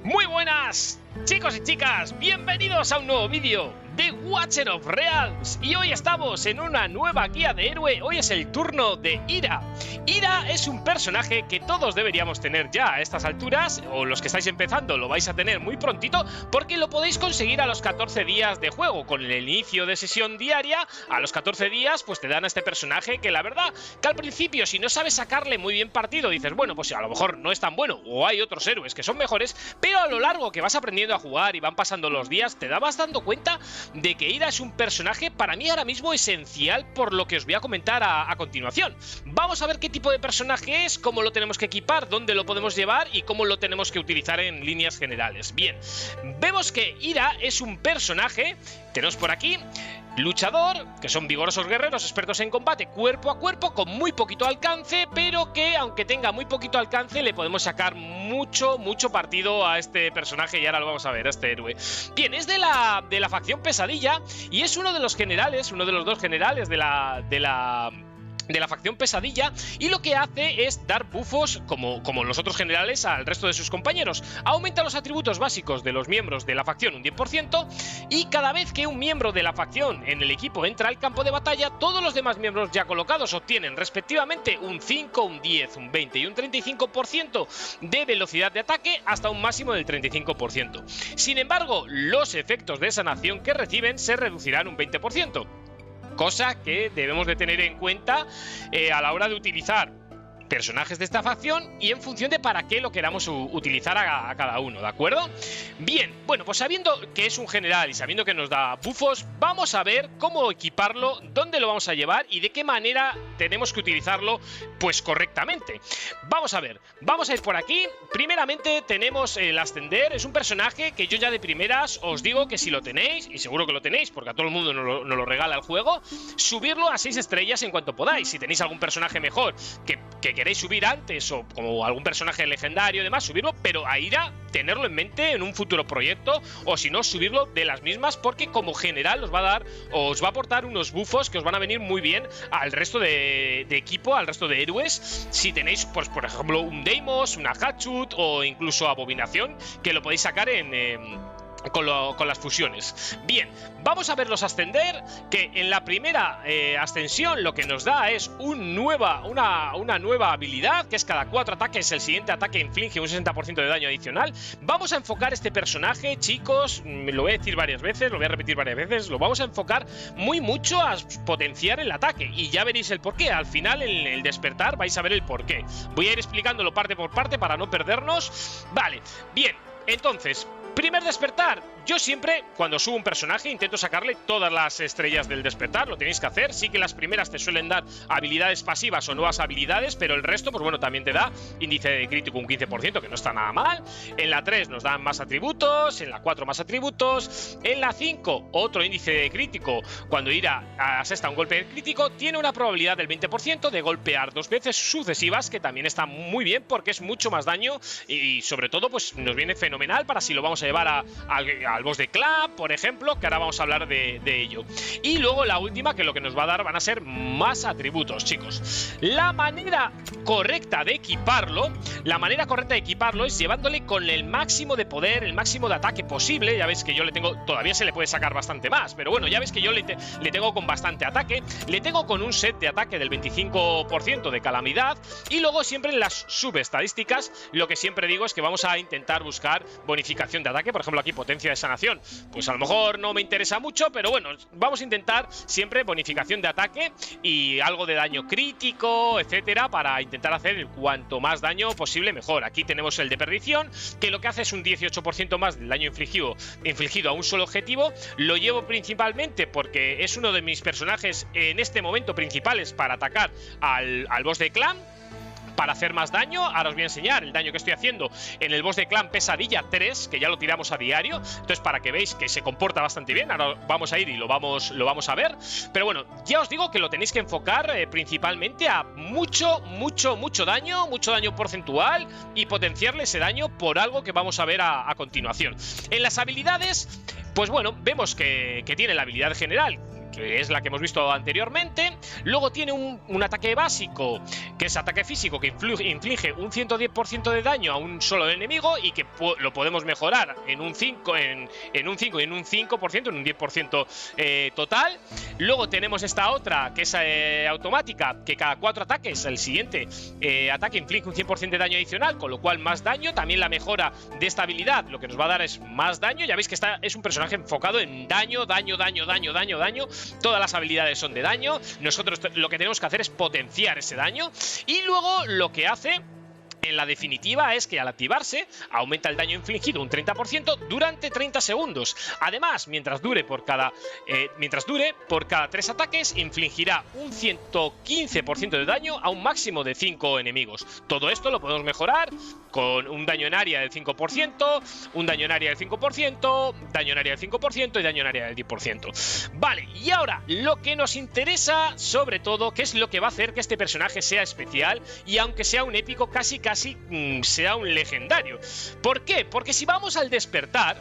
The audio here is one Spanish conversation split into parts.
Muy buenas, chicos y chicas, bienvenidos a un nuevo vídeo de Watcher of Realms. Y hoy estamos en una nueva guía de héroe. Hoy es el turno de Ira. Ira es un personaje que todos deberíamos tener ya a estas alturas, o los que estáis empezando lo vais a tener muy prontito, porque lo podéis conseguir a los 14 días de juego. Con el inicio de sesión diaria, a los 14 días pues te dan a este personaje que la verdad que al principio, si no sabes sacarle muy bien partido, dices, bueno, pues a lo mejor no es tan bueno, o hay otros héroes que son mejores, pero a lo largo que vas aprendiendo a jugar y van pasando los días, te vas dando cuenta de que Ira es un personaje para mí ahora mismo esencial, por lo que os voy a comentar a continuación. Vamos a ver qué tipo de personaje es, cómo lo tenemos que equipar, dónde lo podemos llevar y cómo lo tenemos que utilizar en líneas generales. Bien, vemos que Ira es un personaje, tenemos por aquí luchador, que son vigorosos guerreros expertos en combate cuerpo a cuerpo, con muy poquito alcance, pero que aunque tenga muy poquito alcance le podemos sacar mucho partido a este personaje, y ahora lo vamos a ver, a este héroe. Bien, es de la facción Pesadilla y es uno de los generales, uno de los dos generales de la facción Pesadilla, y lo que hace es dar buffos como los otros generales al resto de sus compañeros. Aumenta los atributos básicos de los miembros de la facción un 10%, y cada vez que un miembro de la facción en el equipo entra al campo de batalla, todos los demás miembros ya colocados obtienen respectivamente un 5, un 10, un 20 y un 35% de velocidad de ataque, hasta un máximo del 35%. Sin embargo, los efectos de sanación que reciben se reducirán un 20%. Cosa que debemos de tener en cuenta a la hora de utilizar personajes de esta facción y en función de para qué lo queramos utilizar a cada uno, ¿de acuerdo? Bien, bueno, pues sabiendo que es un general y sabiendo que nos da buffos, vamos a ver cómo equiparlo, dónde lo vamos a llevar y de qué manera tenemos que utilizarlo pues correctamente. Vamos a ver, vamos a ir por aquí. Primeramente tenemos el ascender. Es un personaje que yo ya de primeras os digo que si lo tenéis, y seguro que lo tenéis porque a todo el mundo nos lo regala el juego, subirlo a 6 estrellas en cuanto podáis. Si tenéis algún personaje mejor que queréis subir antes, o como algún personaje legendario y demás, subirlo, pero a Ira tenerlo en mente en un futuro proyecto, o si no, subirlo de las mismas, porque como general os va a aportar unos buffos que os van a venir muy bien al resto de equipo, al resto de héroes. Si tenéis, pues por ejemplo, un Deimos, una Hatchut o incluso Abominación, que lo podéis sacar con las fusiones. Bien, vamos a verlos ascender, que en la primera ascensión lo que nos da es una nueva habilidad, que es cada 4 ataques el siguiente ataque inflige un 60% de daño adicional. Vamos a enfocar este personaje, chicos, lo voy a decir varias veces, lo voy a repetir varias veces, lo vamos a enfocar mucho a potenciar el ataque, y ya veréis el porqué. Al final, en el despertar, vais a ver el porqué. Voy a ir explicándolo parte por parte para no perdernos. Vale, bien, entonces, primer despertar. Yo siempre, cuando subo un personaje, intento sacarle todas las estrellas del despertar. Lo tenéis que hacer. Sí que las primeras te suelen dar habilidades pasivas o nuevas habilidades, pero el resto, pues bueno, también te da índice de crítico un 15%, que no está nada mal. En la 3 nos dan más atributos, en la 4 más atributos, en la 5 otro índice de crítico. Cuando Ira asesta un golpe crítico, tiene una probabilidad del 20% de golpear 2 veces sucesivas, que también está muy bien porque es mucho más daño, y sobre todo pues nos viene fenomenal para si lo vamos a llevar al boss de Club, por ejemplo, que ahora vamos a hablar de ello. Y luego la última, que lo que nos va a dar van a ser más atributos, chicos. La manera correcta de equiparlo es llevándole con el máximo de poder, el máximo de ataque posible. Ya veis que yo le tengo, todavía se le puede sacar bastante más, pero bueno, ya veis que yo le tengo con bastante ataque. Le tengo con un set de ataque del 25% de calamidad, y luego siempre en las subestadísticas lo que siempre digo es que vamos a intentar buscar bonificación de ataque. Por ejemplo, aquí potencia de sanación, pues a lo mejor no me interesa mucho, pero bueno, vamos a intentar siempre bonificación de ataque y algo de daño crítico, etcétera, para intentar hacer cuanto más daño posible mejor. Aquí tenemos el de perdición, que lo que hace es un 18% más del daño infligido a un solo objetivo. Lo llevo principalmente porque es uno de mis personajes en este momento principales para atacar al boss de clan, para hacer más daño. Ahora os voy a enseñar el daño que estoy haciendo en el boss de clan Pesadilla 3, que ya lo tiramos a diario, entonces para que veáis que se comporta bastante bien. Ahora vamos a ir y lo vamos a ver, pero bueno, ya os digo que lo tenéis que enfocar principalmente a mucho daño porcentual, y potenciarle ese daño por algo que vamos a ver a continuación. En las habilidades, pues bueno, vemos que tiene la habilidad general, que es la que hemos visto anteriormente. Luego tiene un ataque básico, que es ataque físico, que inflige un 110% de daño a un solo enemigo y que lo podemos mejorar en un 5, en un 5 y en un 5%, en un 10% total. Luego tenemos esta otra, que es automática, que cada 4 ataques, el siguiente ataque inflige un 100% de daño adicional, con lo cual más daño. También la mejora de esta habilidad lo que nos va a dar es más daño. Ya veis que es un personaje enfocado en daño. Todas las habilidades son de daño. Nosotros lo que tenemos que hacer es potenciar ese daño. Y luego lo que hace en la definitiva es que al activarse aumenta el daño infligido un 30% durante 30 segundos. Además, mientras dure por cada 3 ataques, infligirá un 115% de daño a un máximo de 5 enemigos. Todo esto lo podemos mejorar con un daño en área del 5%, un daño en área del 5%, daño en área del 5% y daño en área del 10%. Vale, y ahora lo que nos interesa sobre todo, que es lo que va a hacer que este personaje sea especial y aunque sea un épico, casi sea un legendario. ¿Por qué? Porque si vamos al despertar,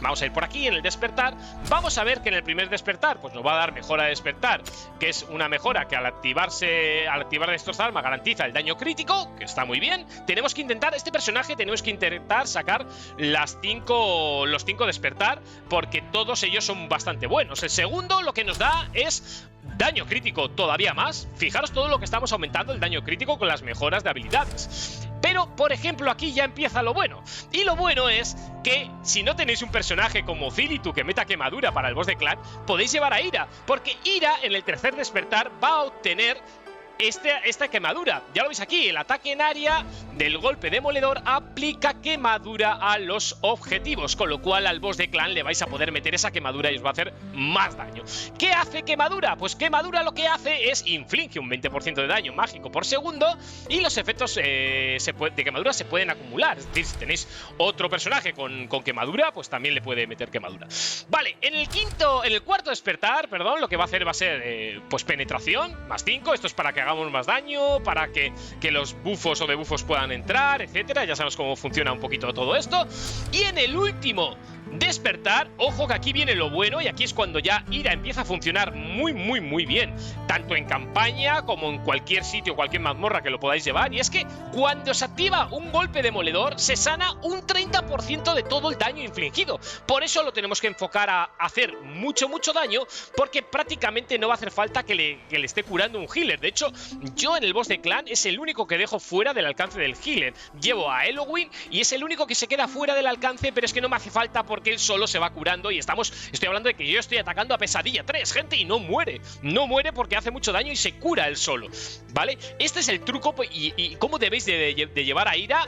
vamos a ir por aquí en el despertar, vamos a ver que en el primer despertar pues nos va a dar mejora de despertar, que es una mejora que al activar destrozar alma garantiza el daño crítico, que está muy bien. Tenemos que intentar, este personaje tenemos que intentar sacar los 5 despertar, porque todos ellos son bastante buenos. El segundo lo que nos da es daño crítico todavía más. Fijaros todo lo que estamos aumentando el daño crítico con las mejoras de habilidades. Pero, por ejemplo, aquí ya empieza lo bueno. Y lo bueno es que si no tenéis un personaje como Zilitu que meta quemadura para el boss de clan, podéis llevar a Ira, porque Ira en el tercer despertar va a obtener esta quemadura. Ya lo veis aquí, el ataque en área del golpe demoledor aplica quemadura a los objetivos, con lo cual al boss de clan le vais a poder meter esa quemadura y os va a hacer más daño. ¿Qué hace quemadura? Pues quemadura lo que hace es inflige un 20% de daño mágico por segundo y los efectos de quemadura se pueden acumular. Es decir, si tenéis otro personaje con quemadura, pues también le puede meter quemadura. Vale, en el cuarto despertar, perdón, lo que va a hacer va a ser pues penetración, más 5. Esto es para que hagamos más daño, para que los bufos o debuffos puedan entrar, etcétera. Ya sabemos cómo funciona un poquito todo esto. Y en el último despertar, ojo que aquí viene lo bueno y aquí es cuando ya Ira empieza a funcionar muy bien, tanto en campaña como en cualquier sitio, cualquier mazmorra que lo podáis llevar. Y es que cuando se activa un golpe demoledor se sana un 30% de todo el daño infligido. Por eso lo tenemos que enfocar a hacer mucho daño, porque prácticamente no va a hacer falta que le esté curando un healer. De hecho, yo en el boss de clan es el único que dejo fuera del alcance del healer. Llevo a Elowen y es el único que se queda fuera del alcance, pero es que no me hace falta porque él solo se va curando y estoy hablando de que yo estoy atacando a Pesadilla 3, gente, y no muere porque hace mucho daño y se cura él solo, ¿vale? Este es el truco y cómo debéis de llevar a Ira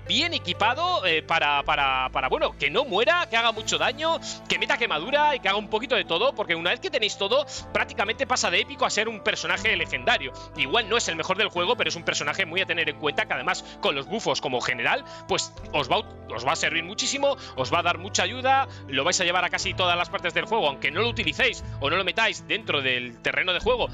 bien equipado para, bueno, que no muera, que haga mucho daño, que meta quemadura y que haga un poquito de todo, porque una vez que tenéis todo, prácticamente pasa de épico a ser un personaje legendario. Igual no es el mejor del juego, pero es un personaje muy a tener en cuenta, que además con los buffos como general, pues os va a servir muchísimo, os va a dar mucha ayuda, lo vais a llevar a casi todas las partes del juego, aunque no lo utilicéis o no lo metáis dentro del terreno de juego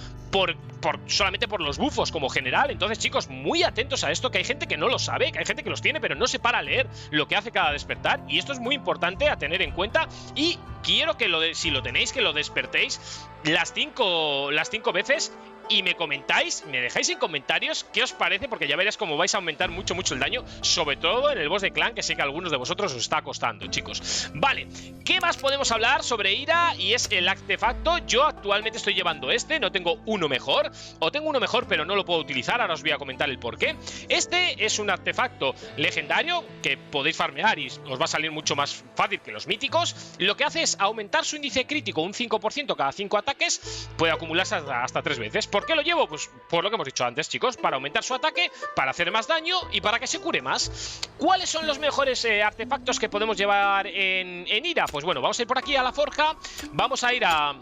solamente por los buffos como general. Entonces, chicos, muy atentos a esto, que hay gente que no lo sabe, que hay gente que los tiene, pero no se para a leer lo que hace cada despertar, y esto es muy importante a tener en cuenta. Y quiero que si lo tenéis, que lo despertéis las 5 veces y me comentáis, me dejáis en comentarios qué os parece, porque ya veréis cómo vais a aumentar mucho el daño, sobre todo en el boss de clan, que sé que a algunos de vosotros os está costando, chicos. Vale, ¿qué más podemos hablar sobre Ira? Y es el artefacto. Yo actualmente estoy llevando no tengo uno mejor, o tengo uno mejor pero no lo puedo utilizar, ahora os voy a comentar el porqué. Este es un artefacto legendario que podéis farmear y os va a salir mucho más fácil que los míticos. Lo que hace es aumentar su índice crítico un 5% cada 5 ataques, puede acumularse hasta 3 veces. ¿Por qué lo llevo? Pues por lo que hemos dicho antes, chicos, para aumentar su ataque, para hacer más daño y para que se cure más. ¿Cuáles son los mejores artefactos que podemos llevar en Ira? Pues bueno, vamos a ir por aquí a la forja, vamos a ir a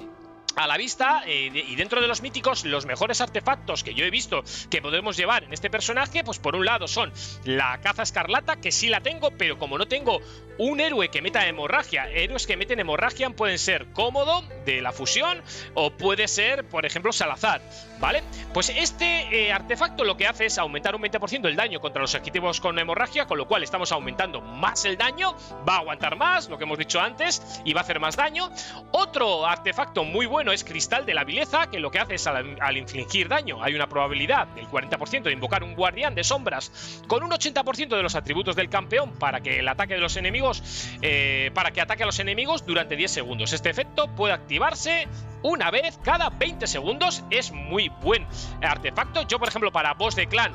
la vista, y dentro de los míticos, los mejores artefactos que yo he visto que podemos llevar en este personaje, pues por un lado son la caza escarlata, que sí la tengo, pero como no tengo un héroe que meta hemorragia, héroes que meten hemorragia pueden ser Cómodo de la fusión, o puede ser, por ejemplo, Salazar, ¿vale? Pues este artefacto lo que hace es aumentar un 20% el daño contra los objetivos con hemorragia, con lo cual estamos aumentando más el daño, va a aguantar más, lo que hemos dicho antes, y va a hacer más daño. Otro artefacto muy bueno bueno es Cristal de la Vileza, que lo que hace es al infligir daño hay una probabilidad del 40% de invocar un guardián de sombras con un 80% de los atributos del campeón para que el ataque de los enemigos ataque a los enemigos durante 10 segundos. Este efecto puede activarse una vez cada 20 segundos. Es muy buen artefacto. Yo, por ejemplo, para boss de clan,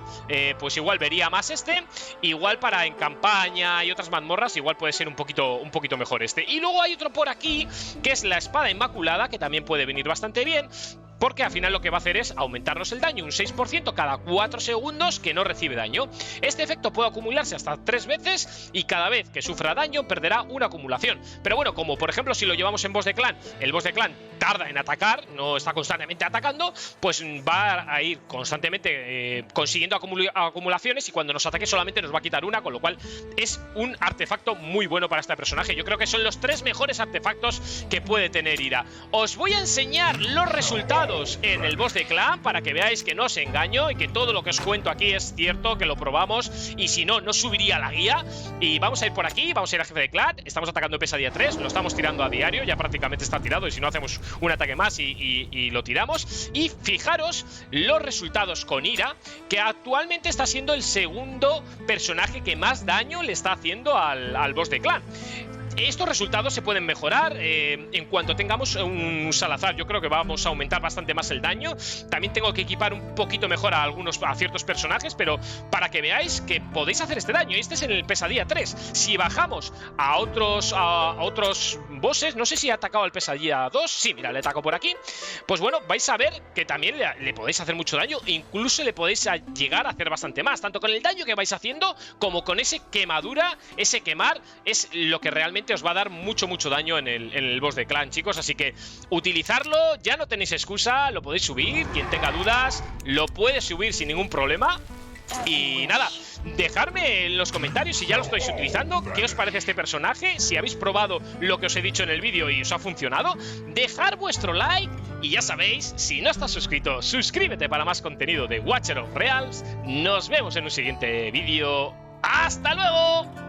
pues igual vería más este. Igual para en campaña y otras mazmorras, igual puede ser un poquito mejor este. Y luego hay otro por aquí, que es la Espada Inmaculada, que también puede venir bastante bien, porque al final lo que va a hacer es aumentarnos el daño un 6% cada 4 segundos que no recibe daño. Este efecto puede acumularse hasta 3 veces y cada vez que sufra daño perderá una acumulación. Pero bueno, como por ejemplo si lo llevamos en boss de clan, el boss de clan tarda en atacar, no está constantemente atacando, pues va a ir constantemente consiguiendo acumulaciones, y cuando nos ataque solamente nos va a quitar una, con lo cual es un artefacto muy bueno para este personaje. Yo creo que son los 3 mejores artefactos que puede tener Ira. Os voy a enseñar los resultados en el boss de clan para que veáis que no os engaño y que todo lo que os cuento aquí es cierto, que lo probamos, y si no, no subiría la guía. Y vamos a ir por aquí, vamos a ir a jefe de clan. Estamos atacando en Pesadilla 3, lo estamos tirando a diario, ya prácticamente está tirado, y si no hacemos un ataque más y lo tiramos. Y fijaros los resultados con Ira, que actualmente está siendo el segundo personaje que más daño le está haciendo al boss de clan. Estos resultados se pueden mejorar en cuanto tengamos un Salazar. Yo creo que vamos a aumentar bastante más el daño. También tengo que equipar un poquito mejor a ciertos personajes, pero para que veáis que podéis hacer este daño. Este es en el Pesadilla 3. Si bajamos a otros bosses, no sé si ha atacado al Pesadilla 2. Sí, mira, le ataco por aquí. Pues bueno, vais a ver que también le podéis hacer mucho daño. Incluso le podéis llegar a hacer bastante más, tanto con el daño que vais haciendo como con ese quemadura. Ese quemar es lo que realmente os va a dar mucho daño en el boss de clan, chicos. Así que utilizarlo, ya no tenéis excusa, lo podéis subir. Quien tenga dudas lo puede subir sin ningún problema. Y nada, dejadme en los comentarios si ya lo estáis utilizando, qué os parece este personaje, si habéis probado lo que os he dicho en el vídeo y os ha funcionado. Dejad vuestro like y ya sabéis, si no estás suscrito, suscríbete para más contenido de Watcher of Realms. Nos vemos en un siguiente vídeo. ¡Hasta luego!